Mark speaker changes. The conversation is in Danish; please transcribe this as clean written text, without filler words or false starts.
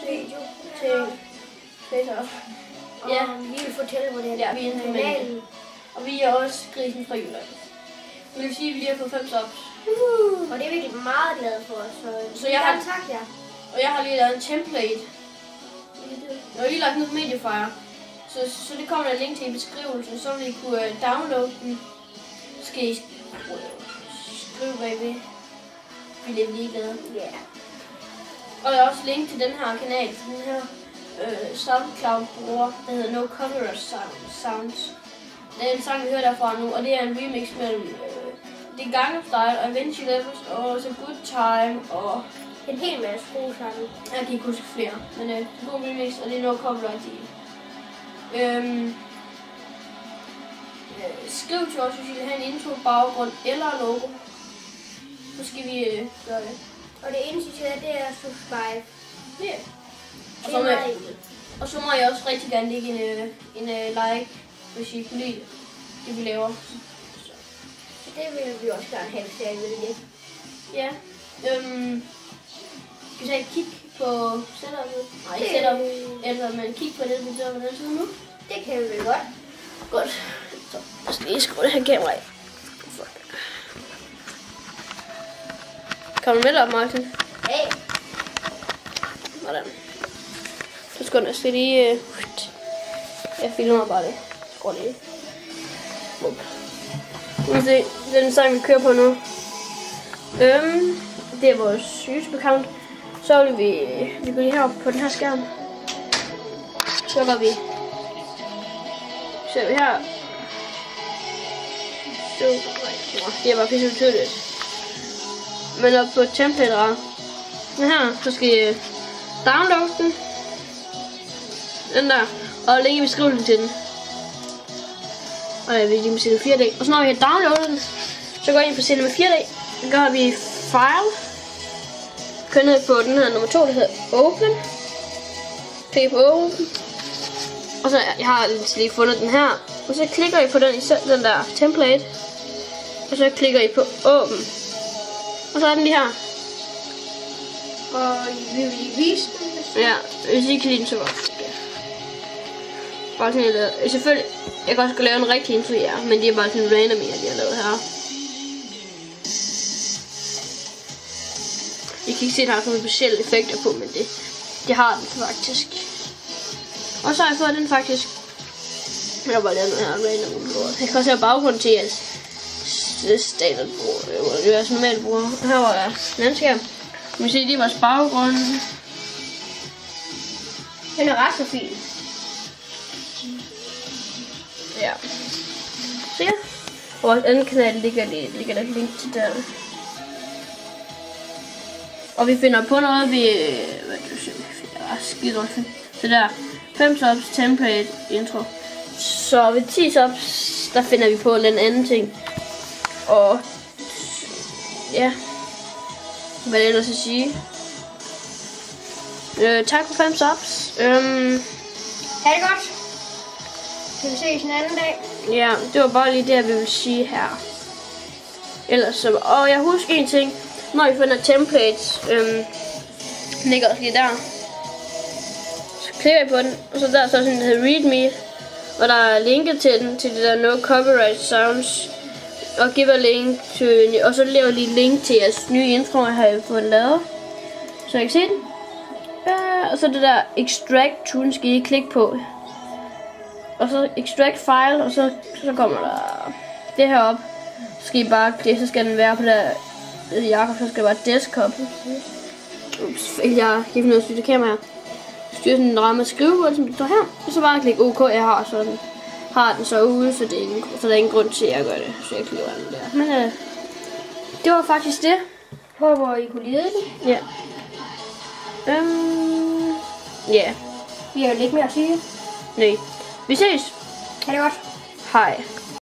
Speaker 1: video til Facebook.
Speaker 2: Ja.
Speaker 1: Og vi vil fortælle, hvor det er.
Speaker 2: Ja, vi er kanalen. Og vi er også grisen fra Jylland. Det vil sige, at vi lige har fået 5 subs.
Speaker 1: Og det er virkelig meget glad for. Så
Speaker 2: jeg har
Speaker 1: tak jer.
Speaker 2: Og jeg har lige lavet en template. Jeg har lige lagt ned på Mediafire. Så det kommer der en link til i beskrivelsen, så vil I kunne downloade den. Så skal I skrive bagved. Vi er lidt ligeglade.
Speaker 1: Ja.
Speaker 2: Og der er også link til den her kanal, til den her SoundCloud-bruger, der hedder No Copyright Sounds. Det er en sang, vi hører derfra nu, og det er en remix mellem The Gangnam Style og Avicii Levels og The Good Time og
Speaker 1: en hel masse gode sange.
Speaker 2: Jeg kan ikke huske flere, men det er en god remix, og det er No Copyright i. Skriv til os, hvis I vil have en intro, baggrund eller logo. Så skal vi gøre det.
Speaker 1: Og det eneste, det er subscribe.
Speaker 2: Ja.
Speaker 1: Yeah.
Speaker 2: Og så må jeg også rigtig gerne lægge en like, hvis I kunne lide det, vi laver. Så.
Speaker 1: Det vil vi også gerne have, hvis jeg vil det.
Speaker 2: Ja. Skal vi tage et kig på setup'et? Nej, ikke setup. Eller men kig på det, vi gør, hvordan det ser nu.
Speaker 1: Det kan vi vel godt.
Speaker 2: Godt. Så jeg skal lige skrue det her kamera af. Kom du med op, Martin?
Speaker 1: Hey.
Speaker 2: Hvordan? Så skal jeg lige... Jeg filmer bare det. Skru lige. Nu se, det er den sang, vi kører på nu. Det er vores YouTube-account. Så vil vi går lige heroppe på den her skærm. Så går vi. Så er vi her. Så, det er bare pisse betydeligt. Men op på template den her, så skal I downloade den. Den der. Og link i beskrivelsen til den. Og jeg vil lige med Cinema 4D. Og så når vi har downloadet den, så går jeg ind på Cinema 4D. Så gør vi file. Kører ned på den her nummer 2, der hedder open. Klikker på open. Og så jeg har lige fundet den her. Og så klikker I på den der template. Og så klikker I på open. Og så er den lige her.
Speaker 1: Og vi vil lige vise den.
Speaker 2: Ja, hvis I kan lide den, så godt. Bare sådan lidt. Selvfølgelig, jeg kan også lave en rigtig intro, ja, men det er bare sådan random, de har lavet her. I kan ikke se, at der har nogle specielle effekter på, men det har den faktisk. Og så har jeg fået den faktisk. Jeg har bare lavet noget her random. Jeg kan også have baggrunden til jeres standard bruger. Det er jeres normale bruger. Her var jeg landskab. Du kan se, det er vores baggrund.
Speaker 1: Den er ret så fin.
Speaker 2: Ja. Så ja. Og vores anden kanal ligger der et link til der. Og vi finder på noget, så der 5 subs, template, intro. Så ved 10 subs, der finder vi på en anden ting. Og ja. Hvad er det ellers at sige? Tak for 5 subs.
Speaker 1: Ha' det godt. Skal vi ses en anden dag?
Speaker 2: Ja, det var bare lige det, vi vil sige her. Ellers så... Og jeg husker en ting. Når I finder templates, ligger også lige der. Så klikker I på den, og så der er så sådan, der hedder readme. Og der er linket til den, til det der No Copyright Sounds. Og giver link til... Og så laver lige link til jeres nye intro, jeg har fået lavet. Så jeg kan se den. Og så det der extract tool skal I klikke på. Og så extract file, og så kommer der det her op. Så skal I bare klikke, så skal den være på der Jakob, så skal det være desktop. Ups, jeg giver noget styrt kamera her. Styr den ramme skrivebord, som det står her. Og så bare klikke OK, jeg har sådan. Har den så ude, så der er ingen grund til at gøre det. Så jeg klikker den der. Men det var faktisk det.
Speaker 1: Håber I kunne lide den.
Speaker 2: Ja. Ja.
Speaker 1: Vi har jo lidt mere at sige.
Speaker 2: Nej. Vi ses.
Speaker 1: Ha' det godt.
Speaker 2: Hej.